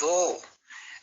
2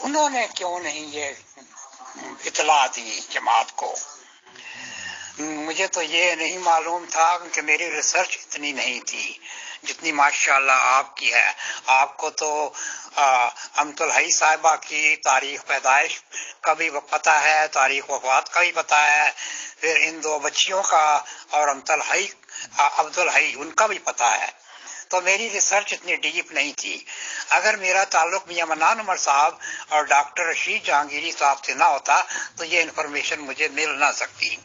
انہوں نے کیوں نہیں یہ اطلاع دی جماعت کو؟ مجھے تو یہ نہیں معلوم تھا کہ میری ریسرچ اتنی نہیں تھی جتنی ماشاءاللہ آپ کی ہے. آپ کو تو امت الحی صاحبہ کی تاریخ پیدائش کا بھی پتہ ہے، تاریخ وفات کا بھی پتہ ہے، پھر ان دو بچیوں کا اور امت الحی عبد الحی ان کا بھی پتہ ہے. تو میری ریسرچ اتنی ڈیپ نہیں تھی. اگر میرا تعلق میاں منان عمر صاحب اور ڈاکٹر رشید جہانگیری صاحب سے نہ ہوتا تو یہ انفارمیشن مجھے مل نہ سکتی.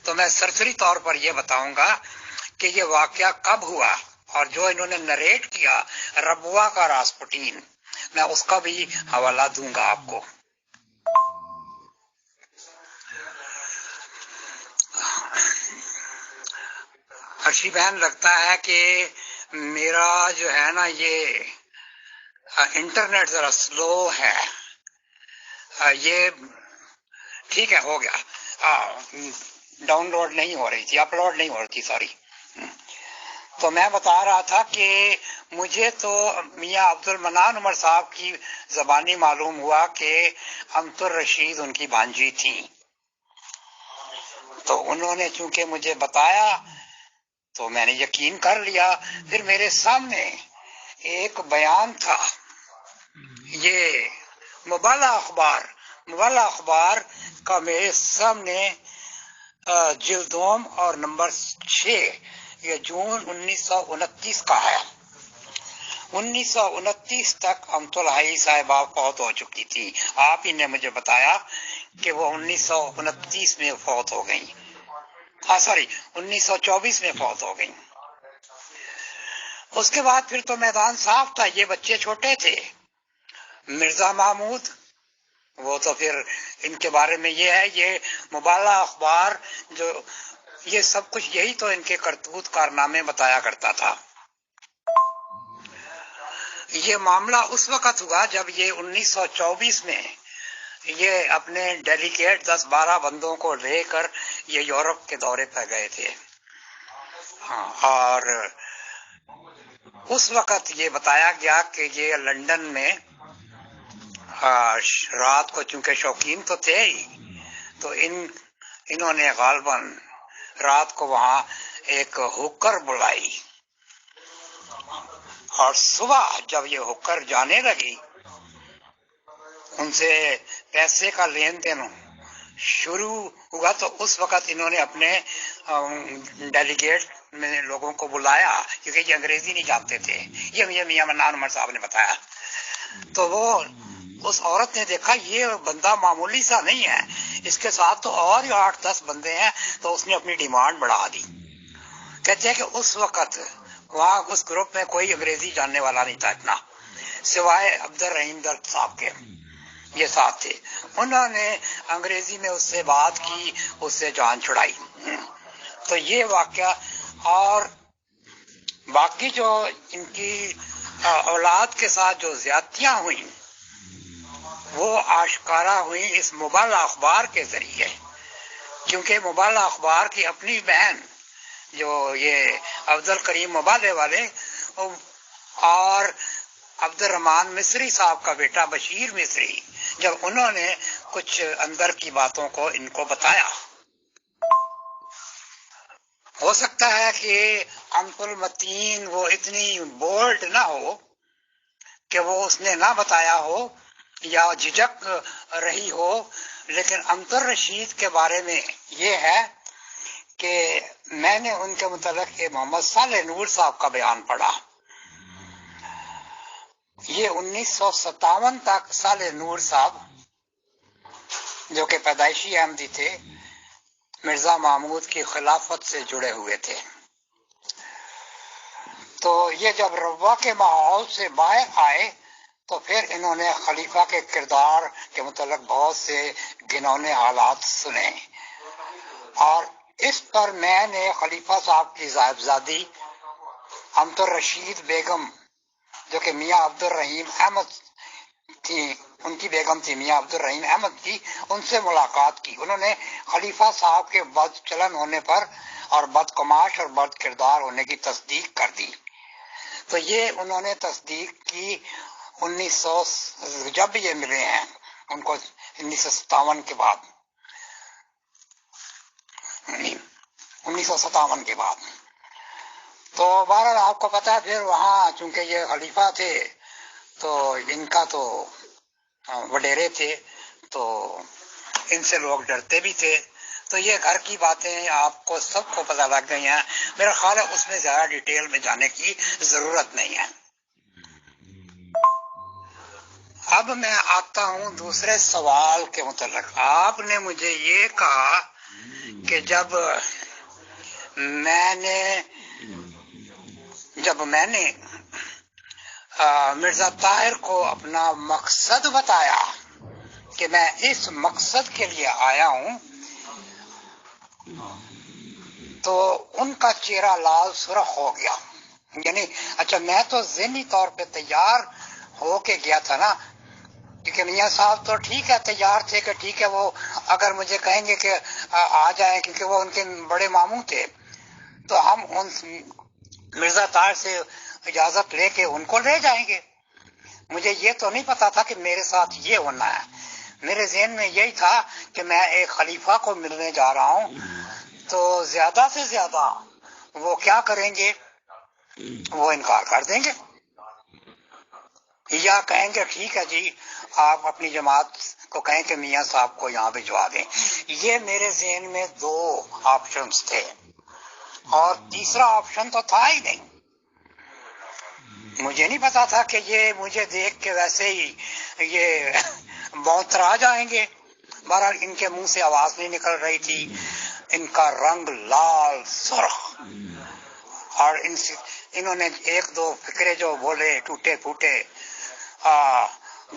تو میں سرسری طور پر یہ بتاؤں گا کہ یہ واقعہ کب ہوا، اور جو انہوں نے نریٹ کیا ربوہ کا راسپوٹین، میں اس کا بھی حوالہ دوں گا آپ کو. ارشی بہن، لگتا ہے کہ میرا جو ہے نا یہ انٹرنیٹ ذرا سلو ہے. یہ ٹھیک ہے، ہو گیا. ڈاؤن لوڈ نہیں ہو رہی تھی، اپلوڈ نہیں ہو رہی تھی، سوری. تو میں بتا رہا تھا کہ مجھے تو میاں عبد المنان عمر صاحب کی زبانی معلوم ہوا کہ امت الرشید ان کی بھانجی تھی. تو انہوں نے چونکہ مجھے بتایا تو میں نے یقین کر لیا. پھر میرے سامنے ایک بیان تھا، یہ مبالغہ اخبار کا میرے سامنے جلدوم اور نمبر 6، یہ جون 1929 کا ہے. 1929 تک امت الحی صاحبہ فوت ہو چکی تھی. آپ ہی نے مجھے بتایا کہ وہ 1929 میں فوت ہو گئی، 1924 میں فوت ہو گئی. اس کے بعد پھر تو میدان صاف تھا، یہ بچے چھوٹے تھے. مرزا محمود، وہ تو پھر ان کے بارے میں یہ ہے، یہ مبالغہ اخبار جو یہ سب کچھ یہی تو ان کے کرتوت کارنامے بتایا کرتا تھا. یہ معاملہ اس وقت ہوا جب یہ 1924 میں یہ اپنے ڈیلیگیٹ 10-12 بندوں کو لے کر یہ یورپ کے دورے پہ گئے تھے. اور اس وقت یہ بتایا گیا کہ یہ لندن میں رات کو، چونکہ شوقین تو تھے ہی، تو انہوں نے غالباً رات کو وہاں ایک ہوکر بلائی، اور صبح جب یہ ہوکر جانے لگی ان سے پیسے کا لین دین شروع ہوا. تو اس وقت انہوں نے اپنے ڈیلیگیٹ میں لوگوں کو بلایا، کیونکہ یہ انگریزی نہیں جانتے تھے. یہ میاں منان عمر صاحب نے بتایا. تو وہ اس عورت نے دیکھا یہ بندہ معمولی سا نہیں ہے، اس کے ساتھ تو اور 8-10 بندے ہیں. تو اس نے اپنی ڈیمانڈ بڑھا دی. کہتے ہیں کہ اس وقت وہاں اس گروپ میں کوئی انگریزی جاننے والا نہیں تھا اتنا، سوائے عبد الرحیم درد صاحب کے. یہ ساتھ تھے. انہوں نے انگریزی میں اس سے بات کی، اس سے جان چھڑائی. تو یہ واقعہ، اور باقی جو ان کی اولاد کے ساتھ جو زیادتیاں ہوئیں وہ آشکارا ہوئی اس مبالغہ اخبار کے ذریعے. کیونکہ مبالغہ اخبار کی اپنی بہن جو یہ عبد الکریم مبالغہ والے اور عبد الرحمان مصری صاحب کا بیٹا بشیر مصری، جب انہوں نے کچھ اندر کی باتوں کو ان کو بتایا، ہو سکتا ہے کہ امت المتین وہ اتنی بولڈ نہ ہو کہ وہ اس نے نہ بتایا ہو یا جھجک رہی ہو، لیکن امت الرشید کے بارے میں یہ ہے کہ میں نے ان کے متعلق محمد صالح نور صاحب کا بیان پڑھا. یہ 1957 تک صالح نور صاحب جو کہ پیدائشی احمدی تھے، مرزا محمود کی خلافت سے جڑے ہوئے تھے. تو یہ جب ربوہ کے ماحول سے باہر آئے تو پھر انہوں نے خلیفہ کے کردار کے متعلق بہت سے گھنونے حالات سنے، اور اس پر میں نے خلیفہ صاحب کی صاحبزادی امت الرشید بیگم جو کہ میاں عبد الرحیم احمد تھی، ان کی بیگم تھی میاں عبد الرحیم احمد کی، ان سے ملاقات کی. انہوں نے خلیفہ صاحب کے بد چلن ہونے پر اور بدقماش اور بد کردار ہونے کی تصدیق کر دی. تو یہ انہوں نے تصدیق کی 1900 جب یہ ملے ہیں ان کو 1957 کے بعد 1957 کے بعد تو بہرحال آپ کو پتا ہے پھر وہاں چونکہ یہ خلیفہ تھے تو ان کا تو وڈیرے تھے تو ان سے لوگ ڈرتے بھی تھے. تو یہ گھر کی باتیں آپ کو سب کو پتہ لگ گئی ہیں. میرا خیال ہے اس میں زیادہ ڈیٹیل میں جانے کی ضرورت نہیں ہے. اب میں آتا ہوں دوسرے سوال کے متعلق. آپ نے مجھے یہ کہا کہ جب میں نے مرزا طاہر کو اپنا مقصد بتایا کہ میں اس مقصد کے لیے آیا ہوں تو ان کا چہرہ لال سرخ ہو گیا. یعنی اچھا میں تو ذہنی طور پہ تیار ہو کے گیا تھا نا، کیونکہ میاں صاحب تو ٹھیک ہے تیار تھے کہ ٹھیک ہے وہ اگر مجھے کہیں گے کہ آ جائیں، کیونکہ وہ ان کے بڑے ماموں تھے، تو ہم ان مرزا طاہر سے اجازت لے کے ان کو لے جائیں گے. مجھے یہ تو نہیں پتا تھا کہ میرے ساتھ یہ ہونا ہے. میرے ذہن میں یہی تھا کہ میں ایک خلیفہ کو ملنے جا رہا ہوں تو زیادہ سے زیادہ وہ کیا کریں گے، وہ انکار کر دیں گے یا کہیں گے ٹھیک ہے جی آپ اپنی جماعت کو کہیں کہ میاں صاحب کو یہاں بھجوا دیں. یہ میرے ذہن میں دو آپشنز تھے اور تیسرا آپشن تو تھا ہی نہیں. مجھے نہیں پتا تھا کہ یہ مجھے دیکھ کے ویسے ہی یہ بہترا جائیں گے. بہرحال ان کے منہ سے آواز نہیں نکل رہی تھی، ان کا رنگ لال سرخ، اور انہوں نے ایک دو فکرے جو بولے ٹوٹے پھوٹے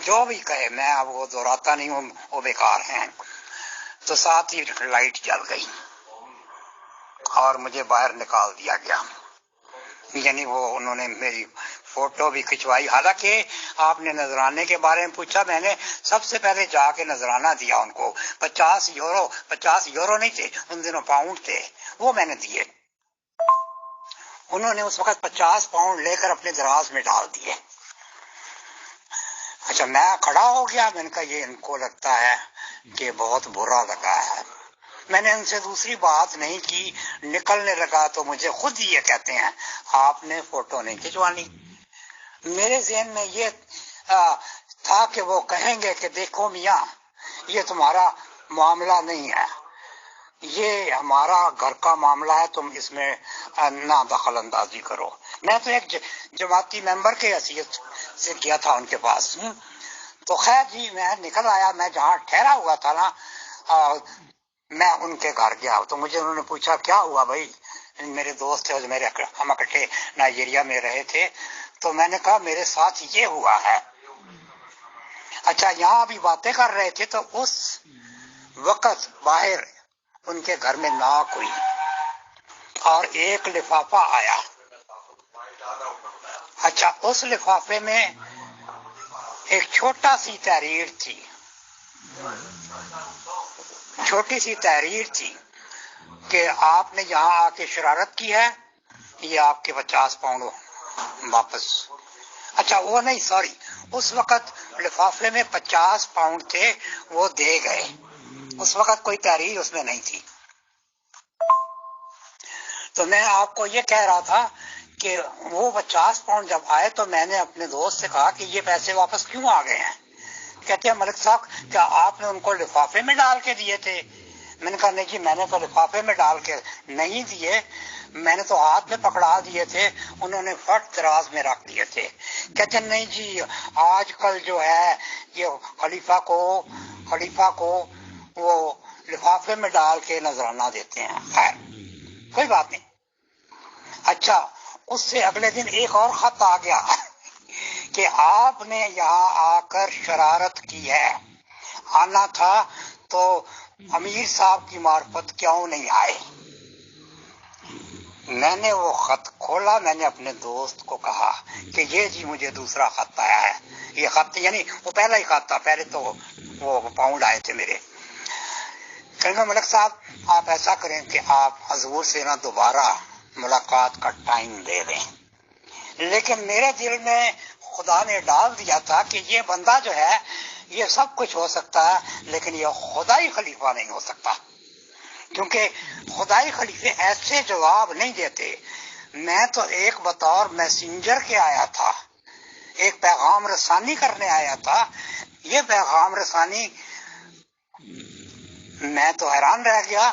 جو بھی کہے میں اب وہ دہراتا نہیں ہوں، وہ بیکار ہیں. تو ساتھ ہی لائٹ جل گئی اور مجھے باہر نکال دیا گیا. یعنی وہ انہوں نے میری فوٹو بھی کھنچوائی. حالانکہ آپ نے نذرانے کے بارے میں پوچھا، میں نے سب سے پہلے جا کے نذرانہ دیا ان کو. 50 یورو نہیں تھے ان دنوں، پاؤنڈ تھے، وہ میں نے دیے. انہوں نے اس وقت 50 پاؤنڈ لے کر اپنے دراز میں ڈال دیے. اچھا میں کھڑا ہو گیا، میں نے کہا یہ ان کو لگتا ہے کہ بہت برا لگا ہے. میں نے ان سے دوسری بات نہیں کی، نکلنے لگا تو مجھے خود ہی یہ کہتے ہیں آپ نے فوٹو نہیں کھنچوانی. میرے ذہن میں یہ تھا کہ وہ کہیں گے کہ دیکھو میاں یہ تمہارا معاملہ نہیں ہے، یہ ہمارا گھر کا معاملہ ہے، تم اس میں نہ دخل اندازی کرو. میں تو ایک جماعتی ممبر کے حیثیت سے کیا تھا ان کے پاس. تو خیر جی میں نکل آیا. میں جہاں ٹھہرا ہوا تھا نا میں ان کے گھر گیا تو مجھے انہوں نے پوچھا کیا ہوا بھائی. میرے دوست تھے میرے، ہم اکٹھے نائجیریا میں رہے تھے. تو میں نے کہا میرے ساتھ یہ ہوا ہے. اچھا یہاں ابھی باتیں کر رہے تھے تو اس وقت باہر ان کے گھر میں ناک ہوئی اور ایک لفافہ آیا. اچھا اس لفافے میں ایک چھوٹا سی تحریر تھی، چھوٹی سی تحریر تھی کہ آپ نے یہاں آ کے شرارت کی ہے، یہ آپ کے 50 پاؤنڈ واپس. اچھا وہ نہیں سوری، اس وقت لفافے میں 50 پاؤنڈ تھے وہ دے گئے. اس وقت کوئی تحریر اس میں نہیں تھی. تو میں آپ کو یہ کہہ رہا تھا کہ وہ 50 پاؤنڈ جب آئے تو میں نے اپنے دوست سے کہا کہ یہ پیسے واپس کیوں آ گئے ہیں. کہتے ہیں ملک صاحب کیا آپ نے ان کو لفافے میں ڈال کے دیے تھے؟ میں نے کہا نہیں جی میں نے تو لفافے میں ڈال کے نہیں دیے، میں نے تو ہاتھ میں پکڑا دیے تھے، انہوں نے فٹ دراز میں رکھ دیے تھے. کہتے ہیں نہیں جی آج کل جو ہے یہ خلیفہ کو وہ لفافے میں ڈال کے نذرانہ دیتے ہیں. خیر کوئی بات نہیں. اچھا اس سے اگلے دن ایک اور خط آ گیا کہ آپ نے یہاں آ کر شرارت کی ہے، آنا تھا تو امیر صاحب کی معرفت کیوں نہیں آئے. میں نے وہ خط کھولا، میں نے اپنے دوست کو کہا کہ یہ جی مجھے دوسرا خط آیا ہے. یہ خط یعنی وہ پہلا ہی خط تھا، پہلے تو وہ پاؤنڈ آئے تھے میرے. کہنے ملک صاحب آپ ایسا کریں کہ آپ حضور سے نا دوبارہ ملاقات کا ٹائم دے دیں. لیکن میرے دل میں خدا نے ڈال دیا تھا کہ یہ بندہ جو ہے یہ سب کچھ ہو سکتا ہے لیکن یہ خدائی خلیفہ نہیں ہو سکتا، کیونکہ خدائی خلیفے ایسے جواب نہیں دیتے. میں تو ایک بطور میسنجر کے آیا تھا، ایک پیغام رسانی کرنے آیا تھا. یہ پیغام رسانی، میں تو حیران رہ گیا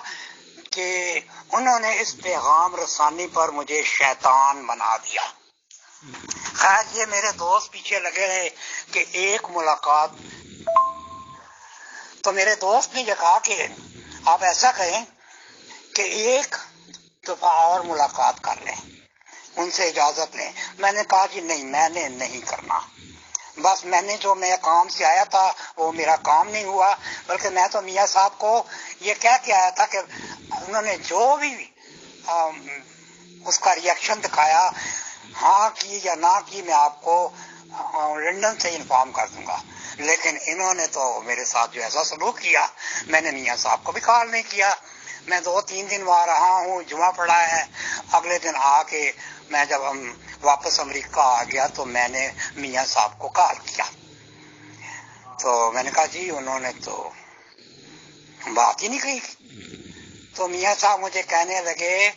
کہ انہوں نے اس پیغام رسانی پر مجھے شیطان بنا دیا. خیر یہ میرے دوست پیچھے لگے رہے کہ ایک ملاقات، تو میرے دوست نے یہ کہا کہ آپ ایسا کہیں کہ ایک دفعہ اور ملاقات کر لیں، ان سے اجازت لیں. میں نے کہا کہ نہیں، میں نے نہیں کرنا. بس میں نے جو میں کام سے آیا تھا وہ میرا کام نہیں ہوا، بلکہ میں تو میاں صاحب کو یہ کہہ کے آیا تھا کہ انہوں نے جو بھی اس کا ریئیکشن دکھایا، ہاں کی یا نہ کی، میں آپ کو لندن سے انفارم کر دوں گا. لیکن انہوں نے تو میرے ساتھ جو ایسا سلوک کیا، میں نے میاں صاحب کو بھی کال نہیں کیا. میں 2-3 دن وہاں رہا ہوں، جمعہ پڑا ہے. اگلے دن آ کے میں جب واپس امریکہ آ گیا تو میں نے میاں صاحب کو کال کیا. تو میں نے کہا جی انہوں نے تو بات ہی نہیں کہی. تو میاں صاحب مجھے کہنے لگے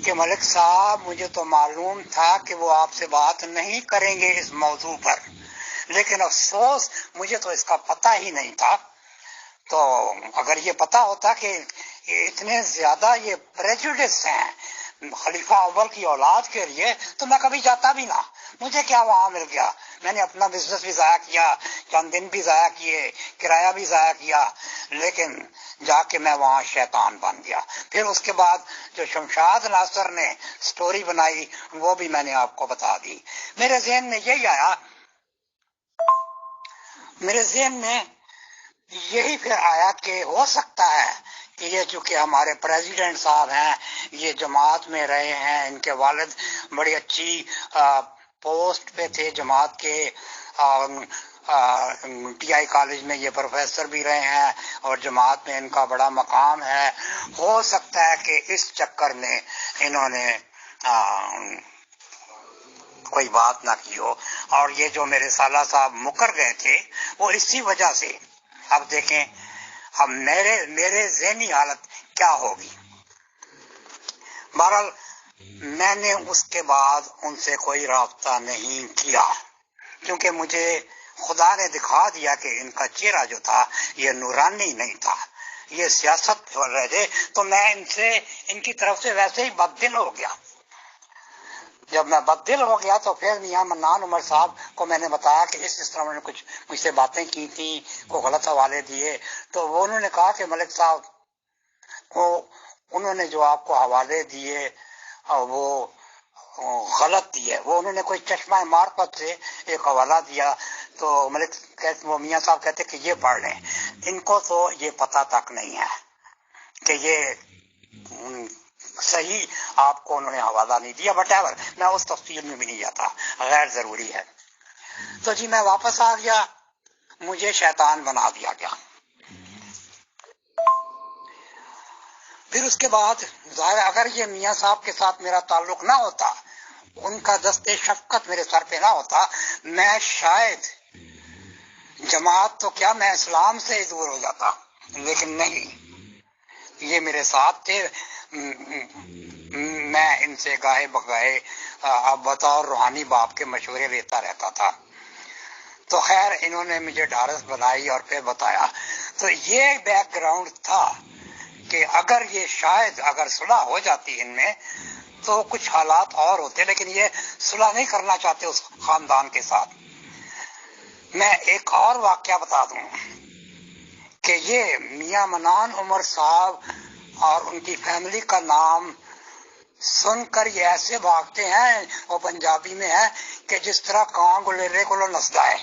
کہ ملک صاحب مجھے تو معلوم تھا کہ وہ آپ سے بات نہیں کریں گے اس موضوع پر، لیکن افسوس مجھے تو اس کا پتہ ہی نہیں تھا. تو اگر یہ پتا ہوتا کہ اتنے زیادہ یہ پریجوڈس ہیں خلیفہ اول کی اولاد کے لیے تو میں کبھی جاتا بھی نہ. مجھے کیا وہاں مل گیا؟ میں نے اپنا بزنس بھی ضائع کیا، چند دن بھی ضائع کیے، کرایہ بھی ضائع کیا، لیکن جا کے میں وہاں شیطان بن گیا. پھر اس کے بعد جو شمشاد ناصر نے سٹوری بنائی وہ بھی میں نے آپ کو بتا دی. میرے ذہن میں یہی آیا، میرے ذہن میں یہی پھر آیا کہ ہو سکتا ہے کہ یہ چونکہ ہمارے پریزیڈنٹ صاحب ہیں، یہ جماعت میں رہے ہیں، ان کے والد بڑی اچھی پوسٹ پہ تھے جماعت کے، ٹی آئی کالج میں یہ پروفیسر بھی رہے ہیں اور جماعت میں ان کا بڑا مقام ہے. ہو سکتا ہے کہ اس چکر میں انہوں نے کوئی بات نہ کی ہو. اور یہ جو میرے سالہ صاحب مکر گئے تھے وہ اسی وجہ سے. اب دیکھیں اب میرے ذہنی حالت کیا ہوگی. بہرحال میں نے اس کے بعد ان سے کوئی رابطہ نہیں کیا، کیونکہ مجھے خدا نے دکھا دیا کہ ان کا چہرہ جو تھا یہ نورانی نہیں تھا، یہ سیاست ہو رہے تھے. تو میں ان کی طرف سے ویسے ہی بددل ہو گیا. جب میں بددل ہو گیا تو پھر میاں منان عمر صاحب کو میں نے بتایا کہ اس طرح انہوں نے کچھ مجھ سے باتیں کی تھی، کو غلط حوالے دیے. تو وہ انہوں نے کہا کہ ملک صاحب کو انہوں نے جو آپ کو حوالے دیے وہ غلط دیے. وہ انہوں نے کوئی چشمہ معرفت سے ایک حوالہ دیا. تو وہ میاں صاحب کہتے کہ یہ پڑھ لیں. ان کو تو یہ پتہ تک نہیں ہے کہ یہ صحیح آپ کو انہوں نے حوالہ نہیں دیا. بٹ ایور میں اس تفصیل میں بھی نہیں جاتا، غیر ضروری ہے. تو جی میں واپس آ گیا، مجھے شیطان بنا دیا گیا. پھر اس کے بعد ظاہر اگر یہ میاں صاحب کے ساتھ میرا تعلق نہ ہوتا، ان کا دست شفقت میرے سر پہ نہ ہوتا، میں شاید جماعت تو کیا میں اسلام سے ہی دور ہو جاتا. لیکن نہیں، یہ میرے ساتھ تھے. میں ان سے گاہے بگاہے بطور روحانی باپ کے مشورے لیتا رہتا تھا. تو خیر انہوں نے مجھے ڈھارس بنائی اور پھر بتایا. تو یہ بیک گراؤنڈ تھا کہ اگر یہ شاید اگر صلح ہو جاتی ان میں تو کچھ حالات اور ہوتے، لیکن یہ صلح نہیں کرنا چاہتے اس خاندان کے ساتھ. میں ایک اور واقعہ بتا دوں کہ یہ میاں منان عمر صاحب اور ان کی فیملی کا نام سن کر یہ ایسے بھاگتے ہیں، وہ پنجابی میں ہے کہ جس طرح کان گلیرے کو نسدا ہے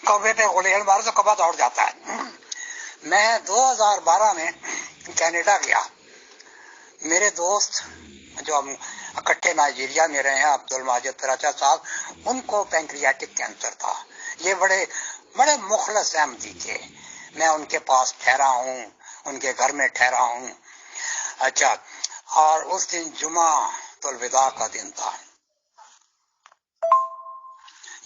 کبے پہ گلیل مارے تو کبا دوڑ جاتا ہے. میں 2012 میں کینیڈا گیا. میرے دوست جو ہم اکٹھے نائجیریا میں رہے ہیں، عبد الماجد پراچا صاحب، ان کو پینکریاٹک کینسر تھا. یہ بڑے مخلص احمدی تھے. میں ان کے پاس ٹھہرا ہوں، ان کے گھر میں ٹھہرا ہوں. اچھا، اور اس دن جمعہ الوداع کا دن تھا.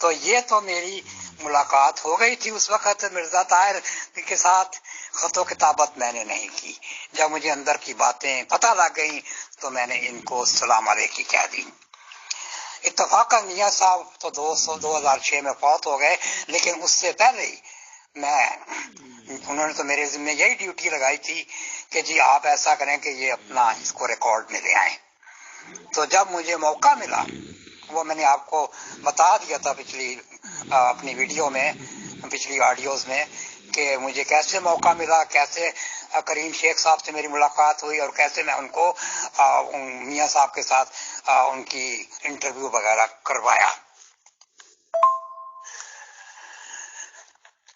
تو یہ تو میری ملاقات ہو گئی تھی اس وقت مرزا طاہر کے ساتھ، خط و کتابت میں نے نہیں کی۔ جب مجھے اندر کی باتیں پتہ لگ گئیں تو میں نے ان کو السلام علیکم کہہ دی۔ اتفاقاً میاں صاحب تو 2006 میں فوت ہو گئے، لیکن اس سے پہلے ہی انہوں نے تو میرے ذمہ یہی ڈیوٹی لگائی تھی کہ جی آپ ایسا کریں کہ یہ اپنا اس کو ریکارڈ میں لے آئیں۔ تو جب مجھے موقع ملا، وہ میں نے آپ کو بتا دیا تھا پچھلی اپنی ویڈیو میں، پچھلی آڈیوز میں، کہ مجھے کیسے موقع ملا، کیسے کریم شیخ صاحب سے میری ملاقات ہوئی اور کیسے میں ان کو میاں صاحب کے ساتھ ان کی انٹرویو وغیرہ کروایا۔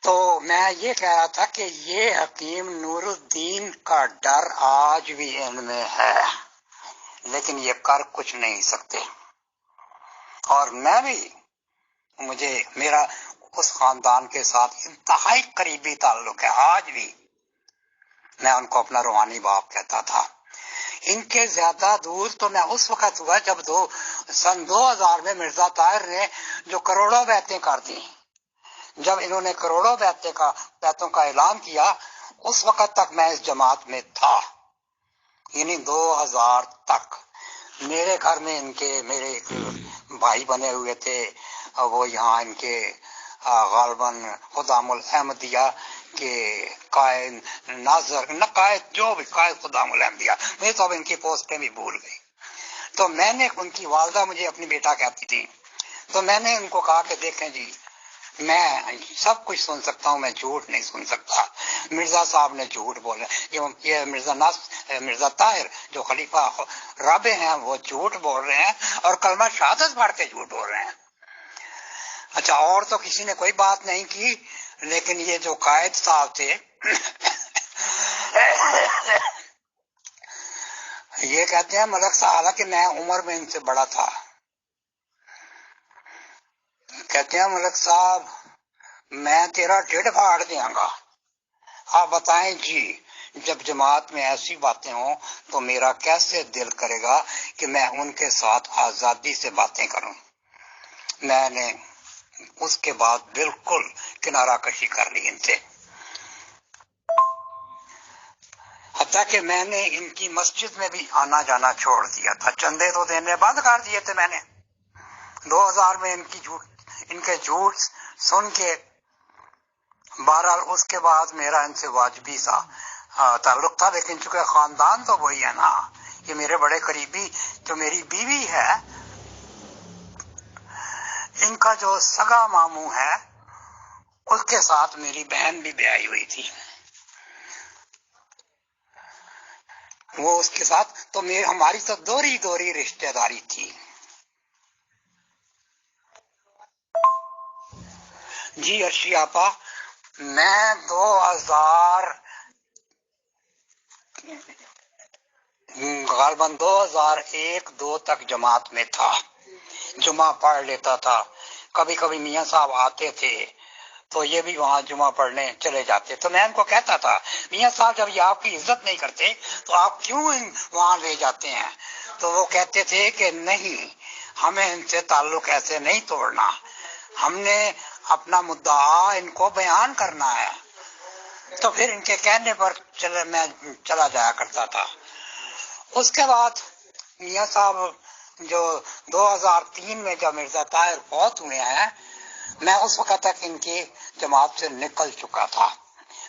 تو میں یہ کہہ رہا تھا کہ یہ حکیم نور الدین کا ڈر آج بھی ان میں ہے، لیکن یہ کر کچھ نہیں سکتے۔ اور میں بھی، میرا اس خاندان کے ساتھ انتہائی قریبی تعلق ہے، آج بھی میں ان کو اپنا روحانی باپ کہتا تھا۔ ان کے زیادہ دور تو میں اس وقت ہوا جب سن 2000 میں مرزا طاہر نے جو کروڑوں بیعتیں کر دی، جب انہوں نے کروڑوں بیعتوں کا اعلان کیا، اس وقت تک میں اس جماعت میں تھا، یعنی 2000 تک۔ میرے گھر میں میرے ایک بھائی بنے ہوئے تھے، وہ یہاں ان کے غالباً خدام الاحمدیہ کے قائد ناظر، نہ قائد، جو بھی قائد خدام الاحمدیہ، میں تو اب ان کی پوسٹیں بھی بھول گئی۔ تو میں نے، ان کی والدہ مجھے اپنی بیٹا کہتی تھی، تو میں نے ان کو کہا کہ دیکھیں جی، میں سب کچھ سن سکتا ہوں، میں جھوٹ نہیں سن سکتا۔ مرزا صاحب نے جھوٹ بولا، یہ مرزا طاہر جو خلیفہ رابع ہیں وہ جھوٹ بول رہے ہیں اور کلمہ شہادت پڑھ کے جھوٹ بول رہے ہیں۔ اچھا، اور تو کسی نے کوئی بات نہیں کی، لیکن یہ جو قائد صاحب تھے یہ کہتے ہیں ملک صاحب، حالانکہ میں عمر میں ان سے بڑا تھا، کہتے ہیں ملک صاحب میں تیرا ڈیڑھ پھاڑ دیا گا۔ آپ بتائیں جی، جب جماعت میں ایسی باتیں ہوں تو میرا کیسے دل کرے گا کہ میں ان کے ساتھ آزادی سے باتیں کروں۔ میں نے اس کے بعد بالکل کنارہ کشی کر لی ان سے، حتیٰ کہ میں نے ان کی مسجد میں بھی آنا جانا چھوڑ دیا تھا، چندے تو دینے بند کر دیے تھے میں نے۔ 2000 میں ان کے جھوٹ سن کے، بہرحال اس کے بعد میرا ان سے واجبی سا تعلق تھا، لیکن چونکہ خاندان تو وہی ہے نا، یہ میرے بڑے قریبی جو میری بیوی ہے، ان کا جو سگا ماموں ہے اس کے ساتھ میری بہن بھی بیاہی ہوئی تھی، وہ اس کے ساتھ تو ہماری تو دوری رشتہ داری تھی۔ جی ارشی آپا، میں 2001-2 تک جماعت میں تھا، جمعہ پڑھ لیتا تھا، کبھی کبھی میاں صاحب آتے تھے تو یہ بھی وہاں جمعہ پڑھنے چلے جاتے، تو میں ان کو کہتا تھا میاں صاحب جب یہ آپ کی عزت نہیں کرتے تو آپ کیوں وہاں لے جاتے ہیں؟ تو وہ کہتے تھے کہ نہیں، ہمیں ان سے تعلق ایسے نہیں توڑنا، ہم نے اپنا مدعا ان کو بیان کرنا ہے۔ تو پھر ان کے کہنے پر میں چلا جایا کرتا تھا۔ اس کے بعد میاں صاحب جو 2003 میں جب مرزا طاہر فوت ہوئے ہیں، میں اس وقت تک ان کی جماعت سے نکل چکا تھا۔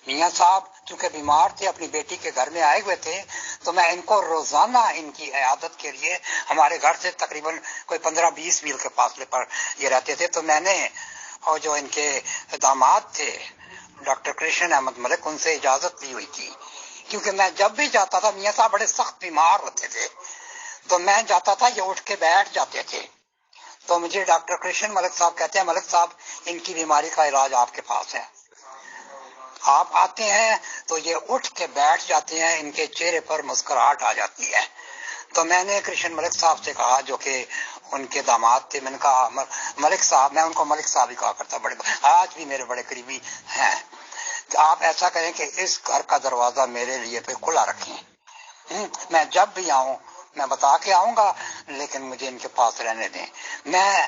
میاں صاحب چونکہ بیمار تھے، اپنی بیٹی کے گھر میں آئے ہوئے تھے، تو میں ان کو روزانہ ان کی عیادت کے لیے، ہمارے گھر سے تقریباً کوئی 15-20 میل کے فاصلے پر یہ رہتے تھے، تو میں نے اور جو ان کے داماد تھے ڈاکٹر کرشن احمد ملک، ان سے اجازت لی ہوئی تھی، کیونکہ میں جب بھی جاتا تھا، میاں صاحب بڑے سخت بیمار ہوتے تھے، تو میں جاتا تھا، یہ اٹھ کے بیٹھ جاتے تھے، تو مجھے ڈاکٹر کرشن ملک صاحب کہتے ہیں ملک صاحب ان کی بیماری کا علاج آپ کے پاس ہے، آپ آتے ہیں تو یہ اٹھ کے بیٹھ جاتے ہیں، ان کے چہرے پر مسکراہٹ آ جاتی ہے۔ تو میں نے کرشن ملک صاحب سے کہا، جو کہ ان کے داماد تھے، میں نے کہا ملک صاحب، میں ان کو ملک صاحب ہی کہا کرتا، آج بھی میرے بڑے قریبی ہیں، تو آپ ایسا کریں کہ اس گھر کا دروازہ میرے لیے پہ کھلا رکھیں، میں جب بھی آؤں میں بتا کے آؤں گا، لیکن مجھے ان کے پاس رہنے دیں۔ میں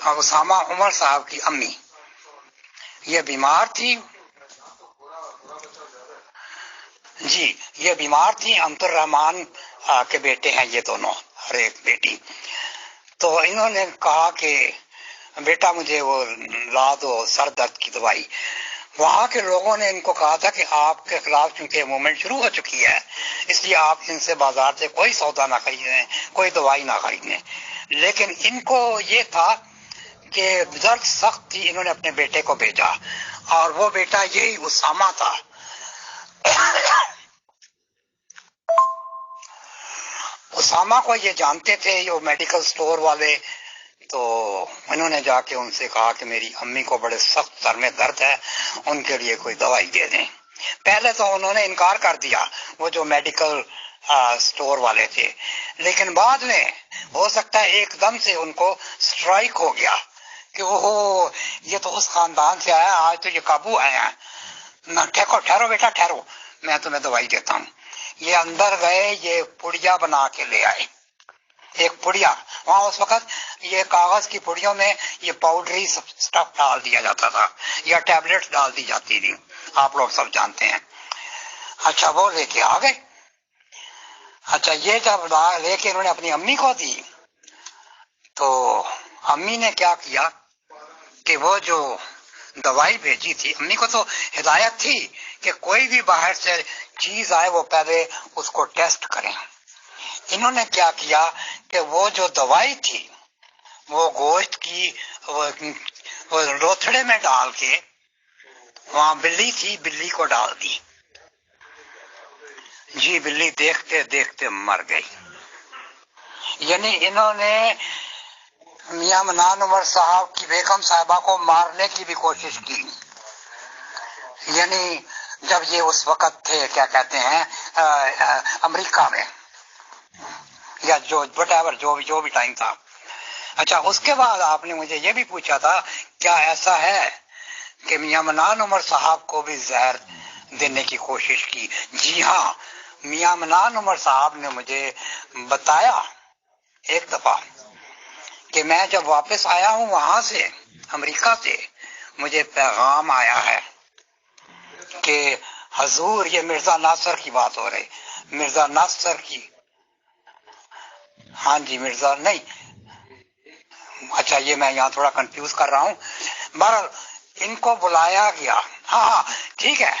اسامہ عمر صاحب کی امی یہ بیمار تھی جی، یہ بیمار تھی. عبد الرحمان کے بیٹے ہیں یہ دونوں، ہر ایک بیٹی. تو انہوں نے کہا کہ بیٹا مجھے وہ لا دو سر درد کی دوائی. وہاں کے لوگوں نے ان کو کہا تھا کہ آپ کے خلاف چونکہ موومنٹ شروع ہو چکی ہے، اس لیے آپ ان سے بازار سے کوئی سودا نہ خریدیں، کوئی دوائی نہ خریدیں. لیکن ان کو یہ تھا کہ درد سخت تھی، انہوں نے اپنے بیٹے کو بھیجا، اور وہ بیٹا یہی اسامہ تھا. اسامہ کو یہ جانتے تھے یہ میڈیکل سٹور والے، تو انہوں نے جا کے ان سے کہا کہ میری امی کو بڑے سخت سر میں درد ہے، ان کے لیے کوئی دوائی دے دیں. پہلے تو انہوں نے انکار کر دیا وہ جو میڈیکل سٹور والے تھے، لیکن بعد میں ہو سکتا ہے ایک دم سے ان کو سٹرائک ہو گیا کہ وہ یہ تو اس خاندان سے آیا، آج تو یہ قابو آیا ہے. ٹھہرو بیٹا ٹھہرو، میں تمہیں دوائی دیتا ہوں. یہ اندر گئے، یہ پڑیا بنا کے لے آئے، ایک پڑیا. وہاں اس وقت یہ کاغذ کی پڑیوں میں یہ پاؤڈری سٹف ڈال دیا جاتا تھا یا ٹیبلٹ ڈال دی جاتی تھی، آپ لوگ سب جانتے ہیں. اچھا وہ لے کے آ گئے. اچھا یہ جب لے کے انہوں نے اپنی امی کو دی تو امی نے کیا کیا کہ وہ جو دوائی بھیجی تھی، امی کو تو ہدایت تھی کہ کوئی بھی باہر سے چیز آئے وہ پہلے اس کو ٹیسٹ کریں. انہوں نے کیا کیا کہ وہ جو دوائی تھی وہ گوشت کی وہ لوتھڑے میں ڈال کے، وہاں بلی تھی، بلی کو ڈال دی. جی بلی دیکھتے دیکھتے مر گئی. یعنی انہوں نے میاں منان عمر صاحب کی بیگم صاحبہ کو مارنے کی بھی کوشش کی. یعنی جب یہ اس وقت تھے کیا کہتے ہیں امریکہ میں، یا جو وٹ ایور جو بھی ٹائم تھا. اچھا اس کے بعد آپ نے مجھے یہ بھی پوچھا تھا کیا ایسا ہے کہ میاں منان عمر صاحب کو بھی زہر دینے کی کوشش کی؟ جی ہاں، میاں منان عمر صاحب نے مجھے بتایا ایک دفعہ کہ میں جب واپس آیا ہوں وہاں سے امریکہ سے، مجھے پیغام آیا ہے کہ حضور، یہ مرزا ناصر کی بات ہو رہی، مرزا ناصر کی، ہاں جی مرزا نہیں، اچھا یہ میں یہاں تھوڑا کنفیوز کر رہا ہوں. بہرحال ان کو بلایا گیا. ہاں ٹھیک ہے،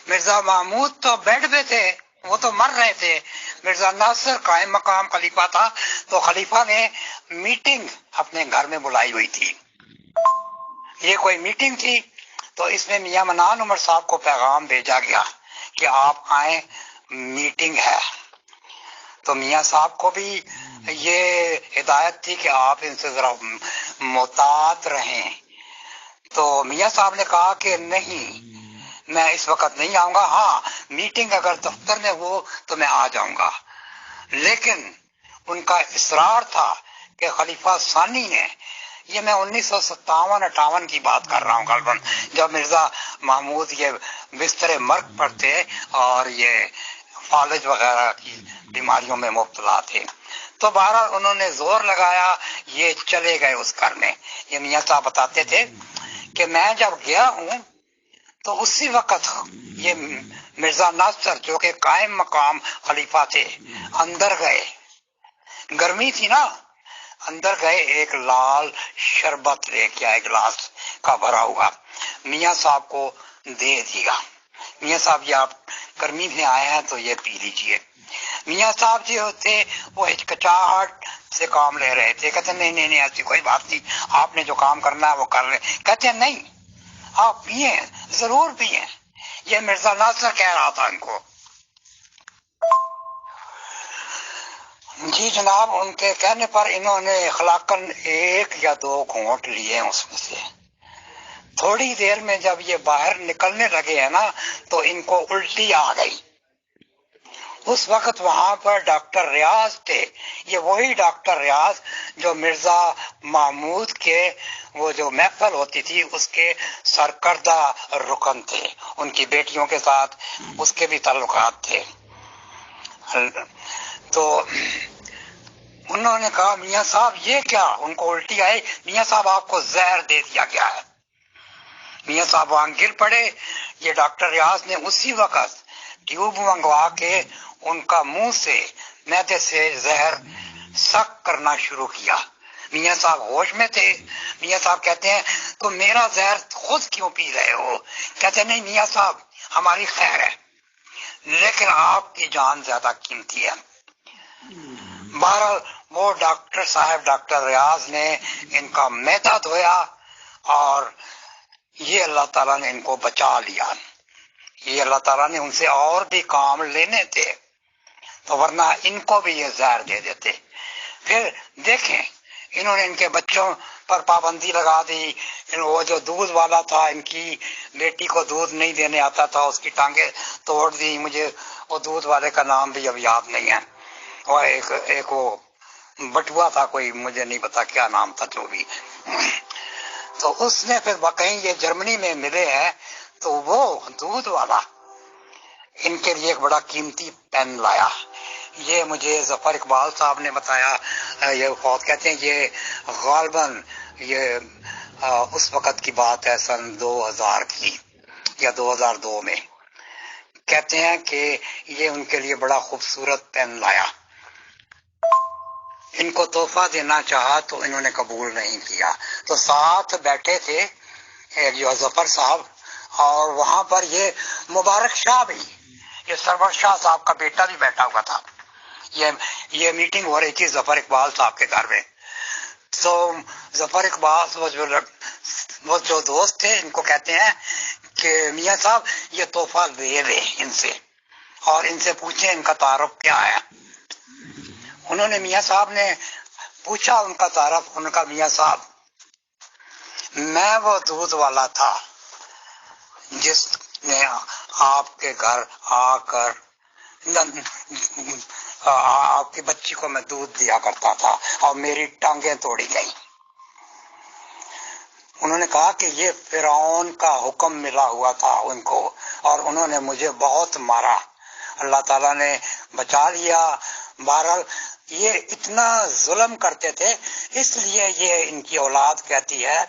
مرزا محمود تو بیڈ پہ تھے، وہ تو مر رہے تھے. مرزا ناصر قائم مقام خلیفہ تھا، تو خلیفہ نے میٹنگ اپنے گھر میں بلائی ہوئی تھی. یہ کوئی میٹنگ تھی، تو اس میں میاں منان عمر صاحب کو پیغام بھیجا گیا کہ آپ آئیں، میٹنگ ہے. تو میاں صاحب کو بھی یہ ہدایت تھی کہ آپ ان سے ذرا محتاط رہیں. تو میاں صاحب نے کہا کہ نہیں، میں اس وقت نہیں آؤں گا، ہاں میٹنگ اگر دفتر میں ہو تو میں آ جاؤں گا. لیکن ان کا اصرار تھا کہ خلیفہ ثانی نے، یہ میں 1957-58 کی بات کر رہا ہوں غالباً، جب مرزا محمود یہ بستر مرگ پر تھے اور یہ فالج وغیرہ کی بیماریوں میں مبتلا تھے. تو بہرحال انہوں نے زور لگایا، یہ چلے گئے اس گھر میں. یہ میاں صاحب بتاتے تھے کہ میں جب گیا ہوں تو اسی وقت یہ مرزا ناصر جو کہ قائم مقام خلیفہ تھے اندر گئے، گرمی تھی نا، اندر گئے، ایک لال شربت لے کے آئے گلاس کا بھرا ہوا، میاں صاحب کو دے دیا. میاں صاحب یہ آپ گرمی میں آئے ہیں تو یہ پی لیجئے. میاں صاحب جو تھے وہ ہچکچاہٹ سے کام لے رہے تھے، کہتے نہیں نہیں نہیں ایسی کوئی بات نہیں، آپ نے جو کام کرنا ہے وہ کر رہے. کہتے نہیں آپ پئیں، ضرور پئیں. یہ مرزا ناصر کہہ رہا تھا ان کو. جی جناب، ان کے کہنے پر انہوں نے اخلاقاً 1 یا 2 گھونٹ لیے اس میں سے. تھوڑی دیر میں جب یہ باہر نکلنے لگے ہیں نا تو ان کو الٹی آ گئی. اس وقت وہاں پر ڈاکٹر ریاض تھے، یہ وہی ڈاکٹر ریاض جو مرزا محمود کے وہ جو محفل ہوتی تھی اس کے سرکردہ رکن تھے، ان کی بیٹیوں کے ساتھ اس کے بھی تعلقات تھے. تو انہوں نے کہا میاں صاحب یہ کیا؟ ان کو الٹی آئی. میاں صاحب آپ کو زہر دے دیا گیا ہے. میاں صاحب وہاں گر پڑے. یہ ڈاکٹر ریاض نے اسی وقت ٹیوب منگوا کے ان کا منہ سے معدے سے زہر سک کرنا شروع کیا. میاں صاحب ہوش میں تھے. میاں صاحب کہتے ہیں تو میرا زہر خود کیوں پی رہے ہو؟ کہتے ہیں نہیں میاں صاحب ہماری خیر ہے لیکن آپ کی جان زیادہ قیمتی ہے. بہرحال وہ ڈاکٹر صاحب ڈاکٹر ریاض نے ان کا معدہ دھویا اور یہ اللہ تعالیٰ نے ان کو بچا لیا. یہ اللہ تعالیٰ نے ان سے اور بھی کام لینے تھے تو ورنہ ان کو بھی یہ زہر دے دیتے. پھر دیکھیں انہوں نے ان کے بچوں پر پابندی لگا دی. وہ جو دودھ والا تھا ان کی بیٹی کو دودھ نہیں دینے آتا تھا, اس کی ٹانگیں توڑ دی. مجھے وہ دودھ والے کا نام بھی اب یاد نہیں ہے. اور ایک وہ بٹوا تھا کوئی, مجھے نہیں پتا کیا نام تھا جو بھی. تو اس نے پھر کہیں یہ جرمنی میں ملے ہیں تو وہ دودھ والا ان کے لیے ایک بڑا قیمتی پین لایا. یہ مجھے ظفر اقبال صاحب نے بتایا. یہ فوت کہتے ہیں یہ غالباً یہ اس وقت کی بات ہے سن 2000 کی یا 2002 میں. کہتے ہیں کہ یہ ان کے لیے بڑا خوبصورت پین لایا. ان کو تحفہ دینا چاہا تو انہوں نے قبول نہیں کیا. تو ساتھ بیٹھے تھے ایک جو ظفر صاحب اور وہاں پر یہ مبارک شاہ بھی, یہ سرور شاہ صاحب کا بیٹا بھی بیٹھا ہوا تھا. یہ میٹنگ ہو رہی تھی ظفر اقبال صاحب کے گھر میں. تو ظفر اقبال وہ جو دوست تھے ان کو کہتے ہیں کہ میاں صاحب یہ تحفہ لے لیں ان سے اور ان سے پوچھیں ان کا تعارف کیا ہے. انہوں نے میاں صاحب نے پوچھا ان کا تعارف. ان کا میاں صاحب میں وہ دودھ والا تھا جس نے آپ کے گھر آ کر آپ کی بچی کو میں دودھ دیا کرتا تھا اور میری ٹانگیں توڑی گئی. انہوں نے کہا کہ یہ فرعون کا حکم ملا ہوا تھا ان کو اور انہوں نے مجھے بہت مارا. اللہ تعالیٰ نے بچا لیا. بہرحال یہ اتنا ظلم کرتے تھے, اس لیے یہ ان کی اولاد کہتی ہے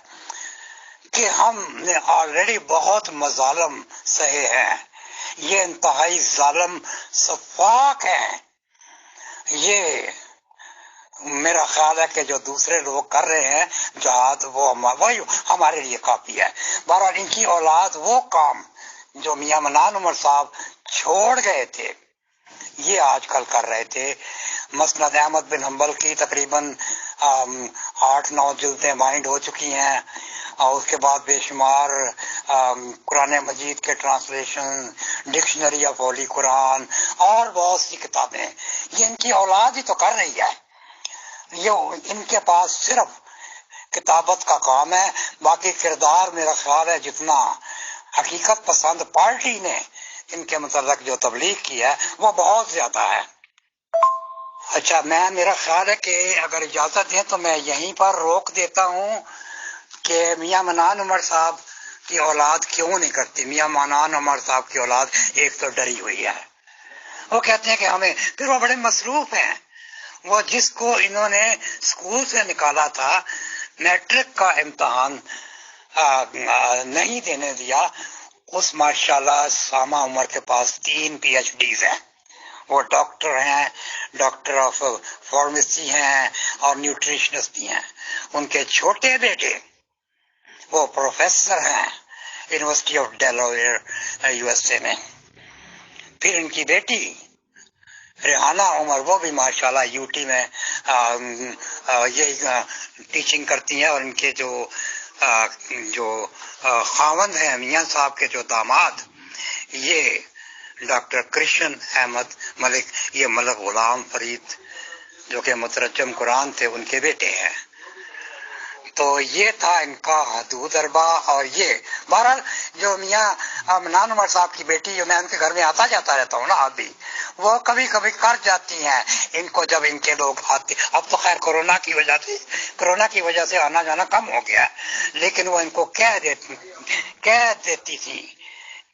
کہ ہم نے آلریڈی بہت مظالم سہے ہیں. یہ انتہائی ظالم سفاک ہیں. یہ میرا خیال ہے کہ جو دوسرے لوگ کر رہے ہیں جہاد وہ ہمارے لیے کافی ہے. بہرحال ان کی اولاد وہ کام جو میاں منان عمر صاحب چھوڑ گئے تھے یہ آج کل کر رہے تھے. مسند احمد بن حنبل کی تقریباً 8-9 جلدیں بائنڈ ہو چکی ہیں اور اس کے بعد بے شمار قرآن مجید کے ٹرانسلیشن, ڈکشنری آف ہولی قرآن اور بہت سی کتابیں یہ ان کی اولاد ہی تو کر رہی ہے. یہ ان کے پاس صرف کتابت کا کام ہے, باقی کردار میرا خیال ہے جتنا حقیقت پسند پارٹی نے ان کے متعلق جو تبلیغ کی ہے وہ بہت زیادہ ہے. اچھا میرا خیال ہے کہ اگر اجازت دیں تو میں یہیں پر روک دیتا ہوں کہ میاں منان عمر صاحب کی اولاد کیوں نہیں کرتی. میاں منان عمر صاحب کی اولاد ایک تو ڈری ہوئی ہے, وہ کہتے ہیں کہ ہمیں, پھر وہ بڑے مصروف ہیں. وہ جس کو انہوں نے اسکول سے نکالا تھا میٹرک کا امتحان نہیں دینے دیا, اس ماشاءاللہ سامہ عمر کے پاس 3 PhDs ہیں. وہ ڈاکٹر ہیں, ڈاکٹر آف فارمیسی ہیں اور نیوٹریشنسٹ بھی ہیں. ان کے چھوٹے بیٹے وہ پروفیسر ہیں یونیورسٹی آف ڈیلاویئر USA میں. پھر ان کی بیٹی ریحانہ عمر وہ بھی ماشاءاللہ UT میں یہی ٹیچنگ کرتی ہیں. اور ان کے جو خاوند ہیں میاں صاحب کے جو داماد یہ ڈاکٹر کرشن احمد ملک, یہ ملک غلام فرید جو کہ مترجم قرآن تھے ان کے بیٹے ہیں. تو یہ تھا ان کا حدود اربا. اور یہ بہرحال جو میاں منان عمر صاحب کی بیٹی, جو میں ان کے گھر میں آتا جاتا رہتا ہوں نا ابھی, وہ کبھی کبھی کر جاتی ہیں ان کو جب ان کے لوگ آتے. اب تو خیر کورونا کی وجہ سے آنا جانا کم ہو گیا, لیکن وہ ان کو کہہ دیتی تھی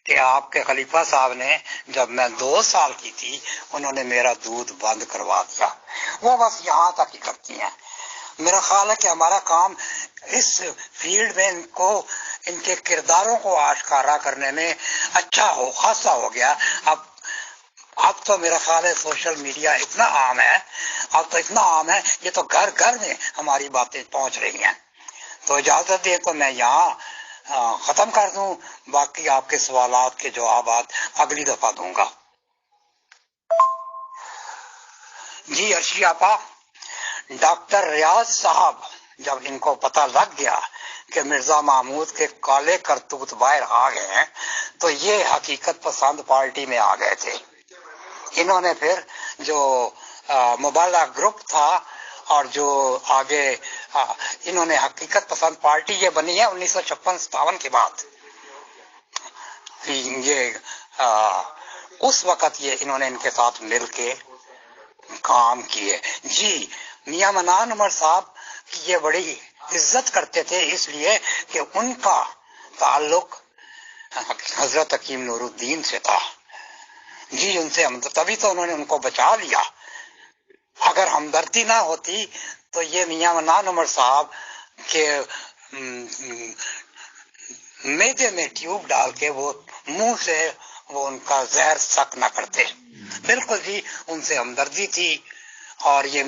کہ آپ کے خلیفہ صاحب نے جب میں 2 سال کی تھی انہوں نے میرا دودھ بند کروا دیا. وہ بس یہاں تک ہی کرتی ہیں. میرا خیال ہے کہ ہمارا کام اس فیلڈ میں ان کے کرداروں کو آشکارا کرنے میں اچھا خاصا ہو گیا. اب تو میرا خیال ہے سوشل میڈیا اتنا عام ہے، اب تو اتنا عام ہے، یہ تو گھر گھر میں ہماری باتیں پہنچ رہی ہیں. تو اجازت دے تو میں یہاں ختم کر دوں، باقی آپ کے سوالات کے جوابات اگلی دفعہ دوں گا. جی ارشی آپا، ڈاکٹر ریاض صاحب جب ان کو پتہ لگ گیا کہ مرزا محمود کے کالے کرتوت باہر آ گئے ہیں تو یہ حقیقت پسند پارٹی میں آ گئے تھے. انہوں نے پھر جو مبالغہ گروپ تھا اور جو آگے انہوں نے حقیقت پسند پارٹی یہ بنی ہے 1956-57 کے بعد. یہ اس وقت یہ انہوں نے ان کے ساتھ مل کے کام کیے. جی میاں منان عمر صاحب کی یہ بڑی عزت کرتے تھے اس لیے کہ ان کا تعلق حضرت حکیم نور الدین سے تھا. جی ان سے تبھی تو انہوں نے ان کو بچا لیا. اگر ہمدردی نہ ہوتی تو یہ میاں منان عمر صاحب کے میدے میں ٹیوب ڈال کے وہ منہ سے وہ ان کا زہر سک نہ کرتے. بالکل جی ان سے ہمدردی تھی. اور یہ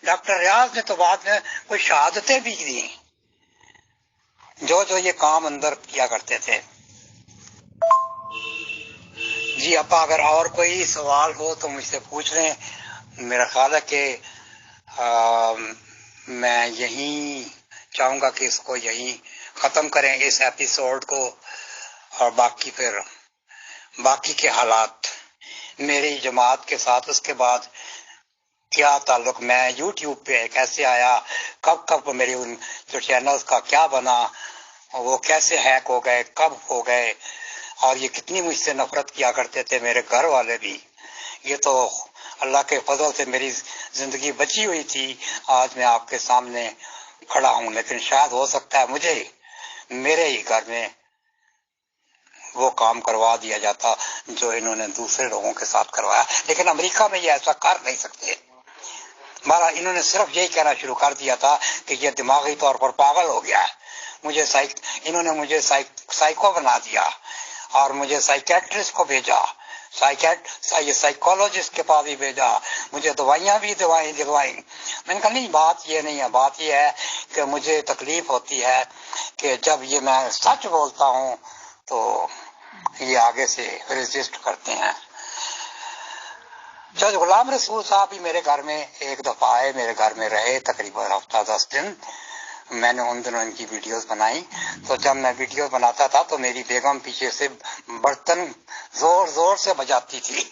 ڈاکٹر ریاض نے تو بعد میں کوئی شہادتیں بھی دی جو یہ کام اندر کیا کرتے تھے. جی اپا اگر اور کوئی سوال ہو تو مجھ سے پوچھ لیں. میرا خیال ہے کہ میں یہیں چاہوں گا کہ اس کو یہیں ختم کریں اس ایپیسوڈ کو. اور باقی کے حالات میری جماعت کے ساتھ اس کے بعد کیا تعلق، میں یوٹیوب پہ کیسے آیا، کب میری ان جو چینلز کا کیا بنا، وہ کیسے ہیک ہو گئے، کب ہو گئے، اور یہ کتنی مجھ سے نفرت کیا کرتے تھے میرے گھر والے بھی. یہ تو اللہ کے فضل سے میری زندگی بچی ہوئی تھی. آج میں آپ کے سامنے کھڑا ہوں، لیکن شاید ہو سکتا ہے مجھے میرے ہی گھر میں وہ کام کروا دیا جاتا جو انہوں نے دوسرے لوگوں کے ساتھ کروایا. لیکن امریکہ میں یہ ایسا کر نہیں سکتے. انہوں نے صرف یہی کہنا شروع کر دیا تھا کہ یہ دماغی طور پر پاگل ہو گیا ہے. انہوں نے مجھے سائیکو بنا دیا اور مجھے سائیکیٹرسٹ کو بھیجا، سائیکولوجسٹ کے پاس بھی بھیجا، مجھے دوائیاں بھی دلوائیں. میں نے کہا نہیں، بات یہ نہیں ہے. بات یہ ہے کہ مجھے تکلیف ہوتی ہے کہ جب یہ میں سچ بولتا ہوں تو یہ آگے سے ریزسٹ کرتے ہیں. جج غلام رسول صاحب بھی میرے گھر میں ایک دفعہ آئے، میرے گھر میں رہے تقریباً ہفتہ 10 دن. میں نے ان دنوں ان کی ویڈیوز بنائی. تو جب میں ویڈیو بناتا تھا تو میری بیگم پیچھے سے برتن زور زور سے بجاتی تھی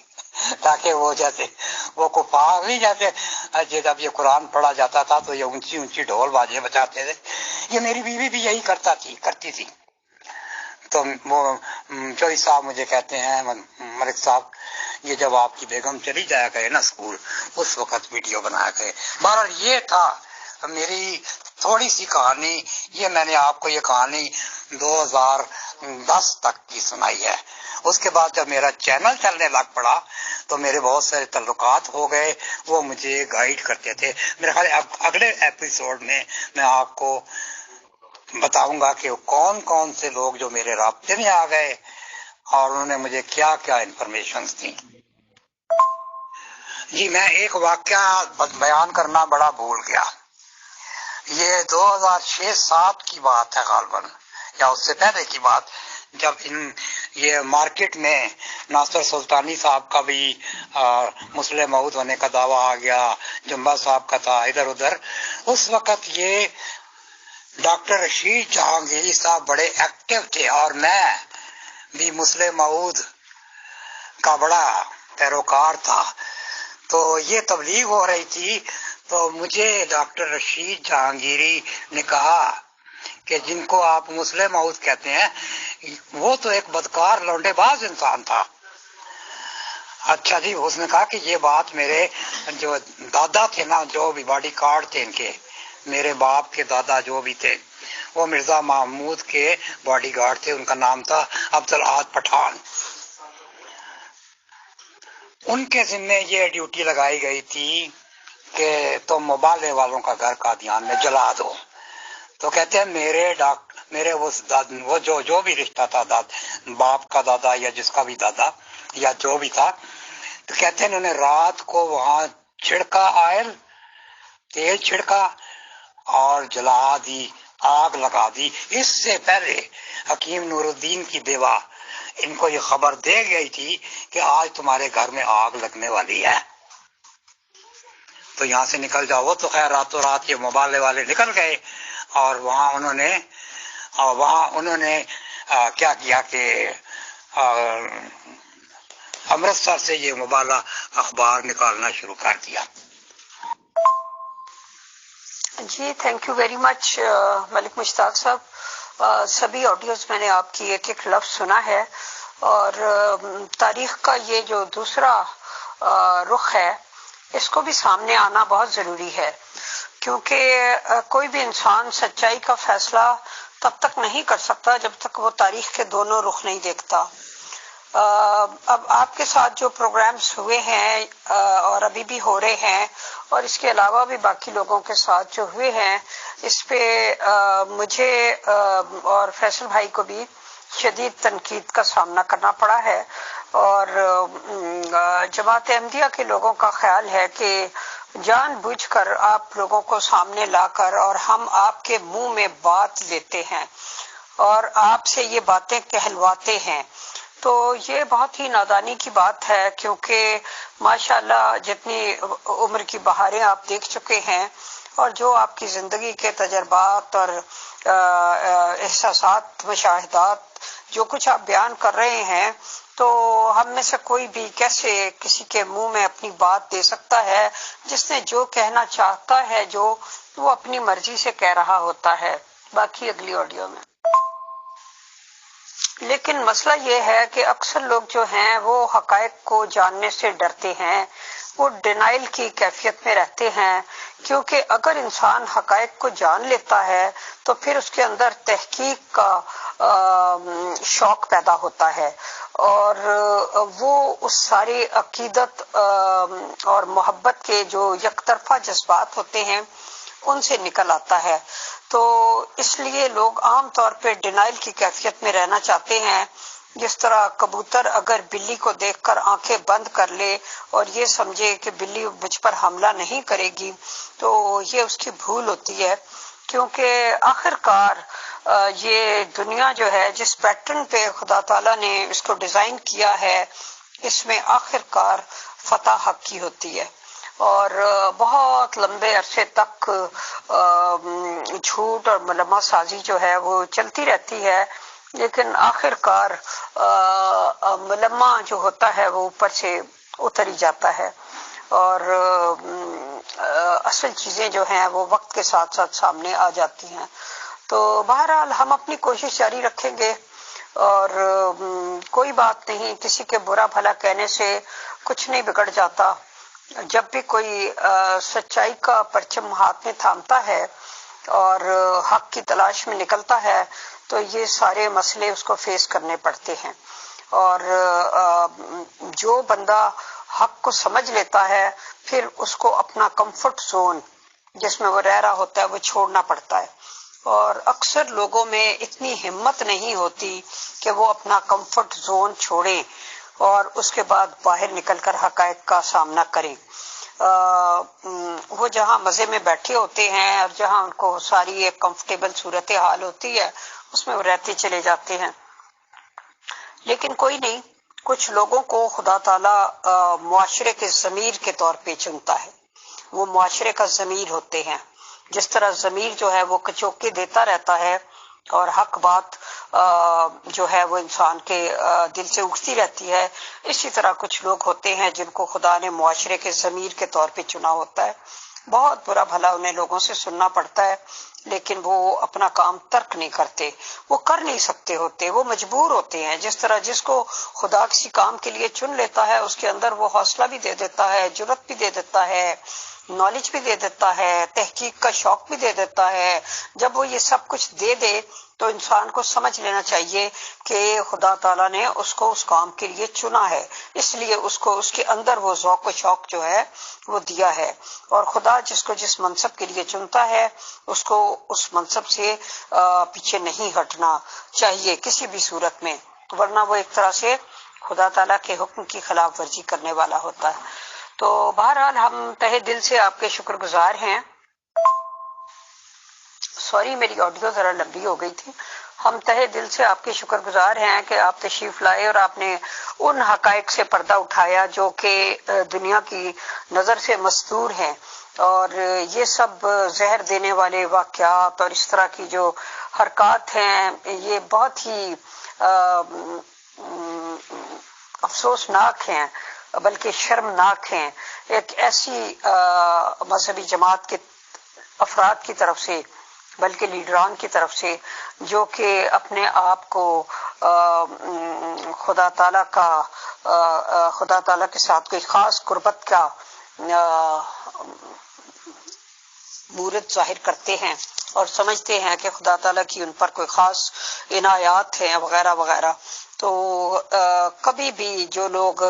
تاکہ وہ جیسے وہ کفار نہیں جیسے جب یہ قرآن پڑھا جاتا تھا تو یہ اونچی اونچی ڈھول بازے بجاتے تھے. یہ میری بیوی بھی یہی کرتی تھی. تو وہ چوہی صاحب مجھے کہتے ہیں ملک صاحب یہ جب آپ کی بیگم چلی جایا کرے نا اسکول اس وقت ویڈیو بنایا کرے. بہرحال یہ تھا میری تھوڑی سی کہانی. یہ میں نے آپ کو یہ کہانی 2010 تک کی سنائی ہے. اس کے بعد جب میرا چینل چلنے لگ پڑا تو میرے بہت سارے تعلقات ہو گئے، وہ مجھے گائیڈ کرتے تھے. میرے خیال اگلے ایپیسوڈ میں آپ کو بتاؤں گا کہ کون کون سے لوگ جو میرے رابطے میں آ گئے اور انہوں نے مجھے کیا کیا انفارمیشنز دی. جی میں ایک واقعہ بیان کرنا بڑا بھول گیا. یہ 2006-07 کی بات ہے غالباً، یا اس سے پہلے کی بات، جب یہ مارکیٹ میں ناصر سلطانی صاحب کا بھی مسلم موعود ہونے کا دعویٰ آ گیا، جمبا صاحب کا تھا ادھر ادھر. اس وقت یہ ڈاکٹر رشید جہانگیری صاحب بڑے ایکٹیو تھے اور میں بھی مسلم موعود کا بڑا پیروکار تھا. تو یہ تبلیغ ہو رہی تھی تو مجھے ڈاکٹر رشید جہانگیری نے کہا کہ جن کو آپ مسلم موعود کہتے ہیں وہ تو ایک بدکار لونڈے باز انسان تھا. اچھا جی، اس نے کہا کہ یہ بات میرے جو دادا تھے نا، جو بھی باڈی کارڈ تھے ان کے، میرے باپ کے دادا جو بھی تھے، وہ مرزا محمود کے باڈی گارڈ تھے، ان کا نام تھا عبدالاحد پٹھان. ان کے ذمے یہ ڈیوٹی لگائی گئی تھی کہ تم مبالغے والوں کا گھر قادیان میں جلا دو. تو کہتے ہیں میرے وہ جو بھی رشتہ تھا، باپ کا دادا یا جس کا بھی دادا یا جو بھی تھا، تو کہتے ہیں انہوں نے رات کو وہاں چھڑکا آئل، تیل چھڑکا اور جلا دی، آگ لگا دی. اس سے پہلے حکیم نور الدین کی بیوہ ان کو یہ خبر دے گئی تھی کہ آج تمہارے گھر میں آگ لگنے والی ہے، تو یہاں سے نکل جاؤ. تو خیر راتوں رات یہ مبالغے والے نکل گئے اور وہاں انہوں نے کیا کیا کہ امرتسر سے یہ مبالغہ اخبار نکالنا شروع کر دیا. جی تھینک یو ویری مچ ملک مشتاق صاحب. سبھی آڈیوز میں نے آپ کی ایک ایک لفظ سنا ہے، اور تاریخ کا یہ جو دوسرا رخ ہے اس کو بھی سامنے آنا بہت ضروری ہے، کیونکہ کوئی بھی انسان سچائی کا فیصلہ تب تک نہیں کر سکتا جب تک وہ تاریخ کے دونوں رخ نہیں دیکھتا. اب آپ کے ساتھ جو پروگرامز ہوئے ہیں اور ابھی بھی ہو رہے ہیں، اور اس کے علاوہ بھی باقی لوگوں کے ساتھ جو ہوئے ہیں، اس پہ مجھے اور فیصل بھائی کو بھی شدید تنقید کا سامنا کرنا پڑا ہے. اور جماعت احمدیہ کے لوگوں کا خیال ہے کہ جان بوجھ کر آپ لوگوں کو سامنے لا کر اور ہم آپ کے منہ میں بات لیتے ہیں اور آپ سے یہ باتیں کہلواتے ہیں. تو یہ بہت ہی نادانی کی بات ہے، کیونکہ ماشاءاللہ جتنی عمر کی بہاریں آپ دیکھ چکے ہیں اور جو آپ کی زندگی کے تجربات اور احساسات، مشاہدات، جو کچھ آپ بیان کر رہے ہیں، تو ہم میں سے کوئی بھی کیسے کسی کے منہ میں اپنی بات دے سکتا ہے جس نے جو کہنا چاہتا ہے جو وہ اپنی مرضی سے کہہ رہا ہوتا ہے. باقی اگلی آڈیو میں. لیکن مسئلہ یہ ہے کہ اکثر لوگ جو ہیں وہ حقائق کو جاننے سے ڈرتے ہیں، وہ ڈینائل کی کیفیت میں رہتے ہیں، کیونکہ اگر انسان حقائق کو جان لیتا ہے تو پھر اس کے اندر تحقیق کا شوق پیدا ہوتا ہے، اور وہ اس ساری عقیدت اور محبت کے جو یک طرفہ جذبات ہوتے ہیں ان سے نکل آتا ہے. تو اس لیے لوگ عام طور پہ ڈینائل کی کیفیت میں رہنا چاہتے ہیں. جس طرح کبوتر اگر بلی کو دیکھ کر آنکھیں بند کر لے اور یہ سمجھے کہ بلی مجھ پر حملہ نہیں کرے گی، تو یہ اس کی بھول ہوتی ہے، کیونکہ آخر کار یہ دنیا جو ہے جس پیٹرن پہ خدا تعالیٰ نے اس کو ڈیزائن کیا ہے، اس میں آخر کار فتح حق کی ہوتی ہے. اور بہت لمبے عرصے تک جھوٹ اور ملمہ سازی جو ہے وہ چلتی رہتی ہے، لیکن آخر کار ملمہ جو ہوتا ہے وہ اوپر سے اتر ہی جاتا ہے، اور اصل چیزیں جو ہیں وہ وقت کے ساتھ ساتھ سامنے آ جاتی ہیں. تو بہرحال ہم اپنی کوشش جاری رکھیں گے، اور کوئی بات نہیں، کسی کے برا بھلا کہنے سے کچھ نہیں بگڑ جاتا. جب بھی کوئی سچائی کا پرچم ہاتھ میں تھامتا ہے اور حق کی تلاش میں نکلتا ہے تو یہ سارے مسئلے اس کو فیس کرنے پڑتے ہیں. اور جو بندہ حق کو سمجھ لیتا ہے پھر اس کو اپنا کمفرٹ زون جس میں وہ رہ رہا ہوتا ہے وہ چھوڑنا پڑتا ہے، اور اکثر لوگوں میں اتنی ہمت نہیں ہوتی کہ وہ اپنا کمفرٹ زون چھوڑیں اور اس کے بعد باہر نکل کر حقائق کا سامنا کریں. وہ جہاں مزے میں بیٹھے ہوتے ہیں اور جہاں ان کو ساری ایک کمفرٹیبل صورتحال ہوتی ہے اس میں وہ رہتے چلے جاتے ہیں. لیکن کوئی نہیں، کچھ لوگوں کو خدا تعالیٰ معاشرے کے ضمیر کے طور پہ چنتا ہے، وہ معاشرے کا ضمیر ہوتے ہیں. جس طرح ضمیر جو ہے وہ کچوکے دیتا رہتا ہے اور حق بات جو ہے وہ انسان کے دل سے اٹھتی رہتی ہے، اسی طرح کچھ لوگ ہوتے ہیں جن کو خدا نے معاشرے کے ضمیر کے طور پہ چنا ہوتا ہے. بہت برا بھلا انہیں لوگوں سے سننا پڑتا ہے، لیکن وہ اپنا کام ترک نہیں کرتے، وہ کر نہیں سکتے ہوتے، وہ مجبور ہوتے ہیں. جس طرح جس کو خدا کسی کام کے لیے چن لیتا ہے اس کے اندر وہ حوصلہ بھی دے دیتا ہے، جرأت بھی دے دیتا ہے، نالج بھی دے دیتا ہے، تحقیق کا شوق بھی دے دیتا ہے، جب وہ یہ سب کچھ دے دے تو انسان کو سمجھ لینا چاہیے کہ خدا تعالیٰ نے اس کو اس کام کے لیے چنا ہے، اس لیے اس کو اس کے اندر وہ ذوق و شوق جو ہے وہ دیا ہے۔ اور خدا جس کو جس منصب کے لیے چنتا ہے اس کو اس منصب سے پیچھے نہیں ہٹنا چاہیے کسی بھی صورت میں، ورنہ وہ ایک طرح سے خدا تعالیٰ کے حکم کی خلاف ورزی کرنے والا ہوتا ہے۔ تو بہرحال ہم تہہ دل سے آپ کے شکر گزار ہیں۔ سوری میری آڈیو ذرا لمبی ہو گئی تھی۔ ہم تہہ دل سے آپ کے شکر گزار ہیں کہ آپ تشریف لائے اور آپ نے ان حقائق سے پردہ اٹھایا جو کہ دنیا کی نظر سے مستور ہیں، اور یہ سب زہر دینے والے واقعات اور اس طرح کی جو حرکات ہیں یہ بہت ہی افسوسناک ہیں، بلکہ شرمناک ہیں۔ ایک ایسی مذہبی جماعت کے افراد کی طرف سے، بلکہ لیڈران کی طرف سے، جو کہ اپنے آپ کو خدا تعالیٰ کے ساتھ کوئی خاص قربت کا مورد ظاہر کرتے ہیں اور سمجھتے ہیں کہ خدا تعالیٰ کی ان پر کوئی خاص عنایات ہیں وغیرہ وغیرہ، تو کبھی بھی جو لوگ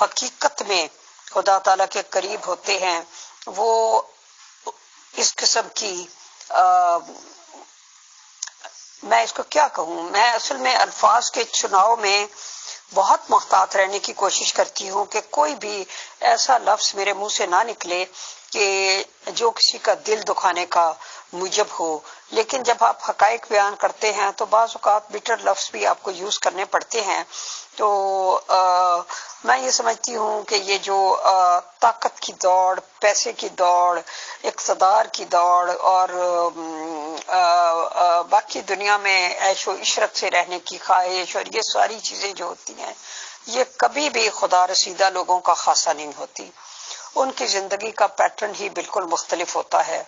حقیقت میں خدا تعالیٰ کے قریب ہوتے ہیں وہ اس قسم کی میں اس کو کیا کہوں، میں اصل میں الفاظ کے چناؤ میں بہت محتاط رہنے کی کوشش کرتی ہوں کہ کوئی بھی ایسا لفظ میرے منہ سے نہ نکلے کہ جو کسی کا دل دکھانے کا موجب ہو، لیکن جب آپ حقائق بیان کرتے ہیں تو بعض اوقات بٹر لفظ بھی آپ کو یوز کرنے پڑتے ہیں۔ تو میں یہ سمجھتی ہوں کہ یہ جو طاقت کی دوڑ، پیسے کی دوڑ، اقتدار کی دوڑ اور باقی دنیا میں عیش و عشرت سے رہنے کی خواہش اور یہ ساری چیزیں جو ہوتی ہیں یہ کبھی بھی خدا رسیدہ لوگوں کا خاصہ نہیں ہوتی۔ ان کی زندگی کا پیٹرن ہی بالکل مختلف ہوتا ہے۔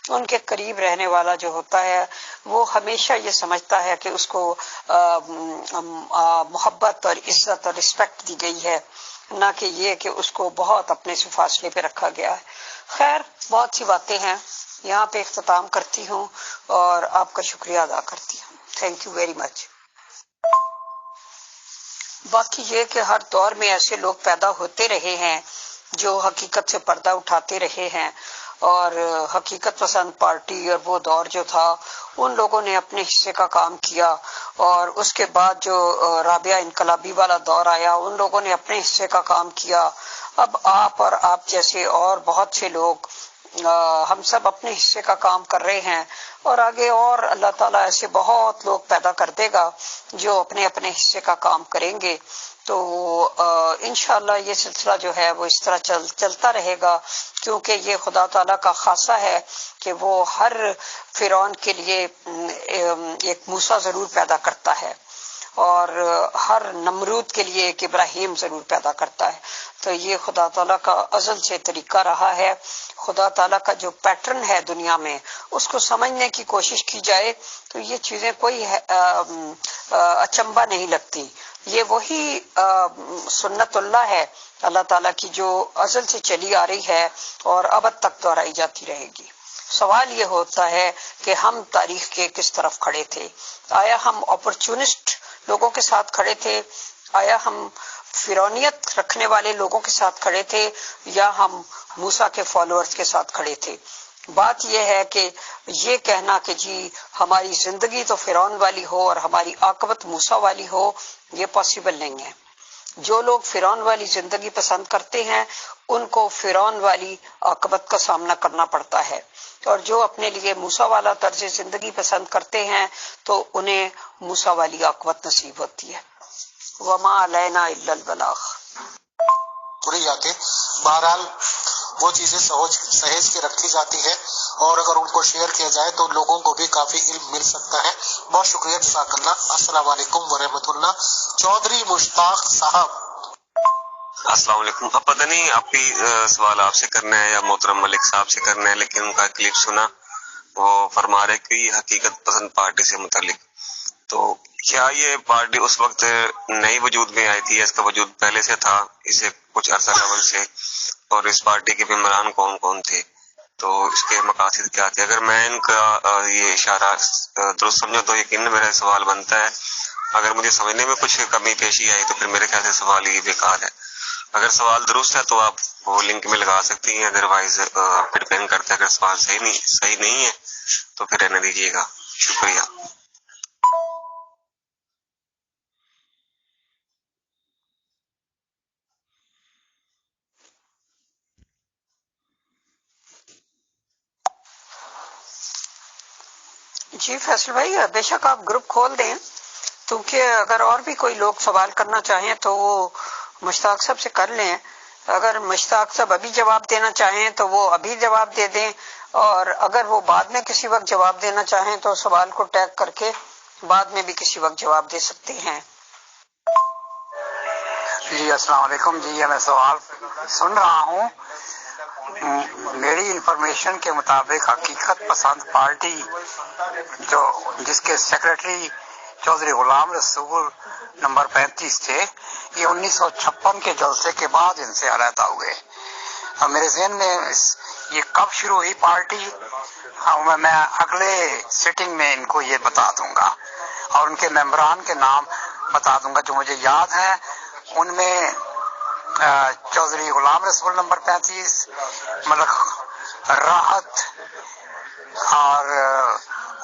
ان کے قریب رہنے والا جو ہوتا ہے وہ ہمیشہ یہ سمجھتا ہے کہ اس کو محبت اور عزت اور رسپیکٹ دی گئی ہے، نہ کہ یہ کہ اس کو بہت اپنے سے فاصلے پہ رکھا گیا ہے۔ خیر، بہت سی باتیں ہیں، یہاں پہ اختتام کرتی ہوں اور آپ کا شکریہ ادا کرتی ہوں۔ Thank you very much. باقی یہ کہ ہر دور میں ایسے لوگ پیدا ہوتے رہے ہیں جو حقیقت سے پردہ اٹھاتے رہے ہیں، اور حقیقت پسند پارٹی اور وہ دور جو تھا ان لوگوں نے اپنے حصے کا کام کیا، اور اس کے بعد جو رابعہ انقلابی والا دور آیا ان لوگوں نے اپنے حصے کا کام کیا۔ اب آپ اور آپ جیسے اور بہت سے لوگ ہم سب اپنے حصے کا کام کر رہے ہیں، اور آگے اور اللہ تعالیٰ ایسے بہت لوگ پیدا کر دے گا جو اپنے اپنے حصے کا کام کریں گے۔ تو انشاءاللہ یہ سلسلہ جو ہے وہ اس طرح چلتا رہے گا، کیونکہ یہ خدا تعالیٰ کا خاصہ ہے کہ وہ ہر فرعون کے لیے ایک موسیٰ ضرور پیدا کرتا ہے، اور ہر نمرود کے لیے ایک ابراہیم ضرور پیدا کرتا ہے۔ تو یہ خدا تعالیٰ کا ازل سے طریقہ رہا ہے۔ خدا تعالیٰ کا جو پیٹرن ہے دنیا میں اس کو سمجھنے کی کوشش کی جائے تو یہ چیزیں کوئی اچنبھا نہیں لگتی۔ یہ وہی سنت اللہ ہے اللہ تعالیٰ کی جو ازل سے چلی آ رہی ہے اور ابد تک دہرائی جاتی رہے گی۔ سوال یہ ہوتا ہے کہ ہم تاریخ کے کس طرف کھڑے تھے؟ آیا ہم اپرچونسٹ لوگوں کے ساتھ کھڑے تھے؟ آیا ہم فرعونیت رکھنے والے لوگوں کے ساتھ کھڑے تھے، یا ہم موسیٰ کے فالوورز کے ساتھ کھڑے تھے؟ بات یہ ہے کہ یہ کہنا کہ جی ہماری زندگی تو فرعون والی ہو اور ہماری عاقبت موسیٰ والی ہو، یہ پاسبل نہیں ہے۔ جو لوگ فرعون والی زندگی پسند کرتے ہیں ان کو فرعون والی عاقبت کا سامنا کرنا پڑتا ہے، اور جو اپنے لیے موسیٰ والا طرز زندگی پسند کرتے ہیں تو انہیں موسیٰ والی عاقبت نصیب ہوتی ہے۔ وما علینا الا البلاغ۔ پوری جاتے بہرحال وہ چیزیں سہج کے رکھی جاتی ہے، اور اگر ان کو شیئر کیا جائے تو لوگوں کو بھی کافی علم مل سکتا ہے۔ بہت شکریہ، جزاک اللہ۔ السلام علیکم ورحمۃ اللہ۔ چودھری مشتاق صاحب۔ السلام علیکم۔ اب پتہ نہیں آپ کی سوال آپ سے کرنا ہے یا محترم ملک صاحب سے کرنا ہے، لیکن ان کا کلپ سنا، وہ فرما رہے کہ حقیقت پسند پارٹی سے متعلق، تو کیا یہ پارٹی اس وقت نئی وجود میں آئی تھی یا اس کا وجود پہلے سے تھا اسے کچھ عرصہ قبل سے، اور اس پارٹی کے ممبران کون کون تھے؟ تو اس کے مقاصد کیا تھے. اگر میں ان کا یہ اشارہ درست سمجھوں تو یقیناً میرا سوال بنتا ہے. اگر مجھے سمجھنے میں کچھ کمی پیشی آئی تو پھر میرے خیال سے سوال یہ بیکار ہے. اگر سوال درست ہے تو آپ وہ لنک میں لگا سکتی ہیں، ادروائز پھر پین کرتے. اگر سوال صحیح نہیں ہے تو پھر رہنے دیجیے گا. شکریہ. جی فیصل بھائی، بے شک آپ گروپ کھول دیں، کیونکہ اگر اور بھی کوئی لوگ سوال کرنا چاہیں تو وہ مشتاق صاحب سے کر لیں. اگر مشتاق صاحب ابھی جواب دینا چاہیں تو وہ ابھی جواب دے دیں، اور اگر وہ بعد میں کسی وقت جواب دینا چاہیں تو سوال کو ٹیگ کر کے بعد میں بھی کسی وقت جواب دے سکتے ہیں. جی السلام علیکم. جی میں سوال سن رہا ہوں. میری انفارمیشن کے مطابق حقیقت پسند پارٹی جس کے سیکریٹری چودھری غلام رسول نمبر 35 تھے، یہ 1956 کے جلسے کے بعد ان سے علیحدہ ہوئے. میرے ذہن میں یہ کب شروع ہوئی پارٹی، میں اگلے سیٹنگ میں ان کو یہ بتا دوں گا، اور ان کے ممبران کے نام بتا دوں گا. جو مجھے یاد ہے ان میں چودھری غلام رسول نمبر 35، ملک راحت، اور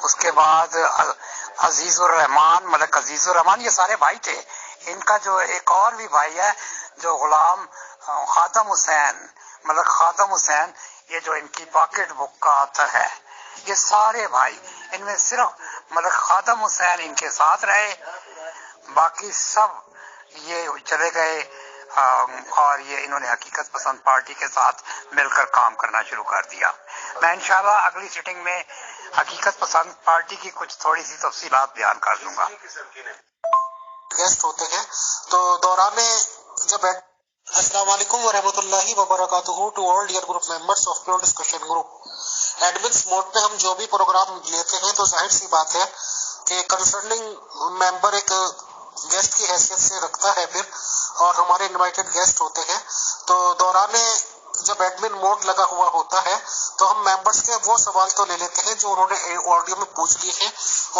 اس کے بعد عزیز الرحمان، ملک عزیز الرحمان، یہ سارے بھائی تھے. ان کا جو ایک اور بھی بھائی ہے جو غلام خادم حسین، ملک خادم حسین، یہ جو ان کی پاکٹ بک کا آتا ہے، یہ سارے بھائی، ان میں صرف ملک خادم حسین ان کے ساتھ رہے، باقی سب یہ چلے گئے، اور یہ انہوں نے حقیقت پسند پارٹی کے ساتھ مل کر کام کرنا شروع کر دیا. میں انشاءاللہ اگلی سیٹنگ میں حقیقت پسند پارٹی کی کچھ تھوڑی سی تفصیلات بیان کر دوں گا. گیسٹ ہوتے ہیں تو دوران جب السلام علیکم ورحمۃ اللہ وبرکاتہ to all dear group members of pure discussion group. Admins mode پہ ہم جو بھی پروگرام لیتے ہیں تو ظاہر سی بات ہے کہ کنسرننگ ممبر ایک گیسٹ کی حیثیت سے رکھتا ہے پھر، اور ہمارے انوائٹڈ گیسٹ ہوتے ہیں. تو دوران جب ایڈمن موڈ لگا ہوا ہوتا ہے تو ہم ممبرس کے وہ سوال تو لے لیتے ہیں جو انہوں نے آڈیو میں پوچھ لیے ہیں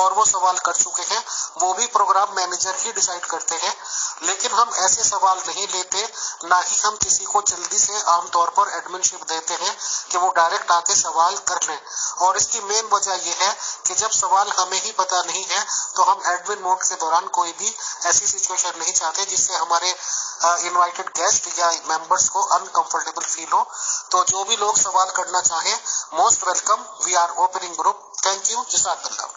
اور وہ سوال کر چکے ہیں، وہ بھی پروگرام مینیجر ہی ڈیسائیڈ کرتے ہیں. لیکن ہم ایسے سوال نہیں لیتے، نہ ہی ہم کسی کو جلدی سے عام طور پر ایڈمن شپ دیتے ہیں کہ وہ ڈائریکٹ آ کے سوال کر لیں. اور اس کی مین وجہ یہ ہے کہ جب سوال ہمیں ہی پتا نہیں ہے تو ہم ایڈمن موڈ کے دوران کوئی بھی ایسی سچویشن نہیں چاہتے جس سے ہمارے انوائٹڈ گیسٹ یا ممبرس کو انکمفرٹیبل فیل ہو. تو جو بھی لوگ سوال کرنا چاہیں most welcome. We are opening group. Thank you. جزاک اللہ.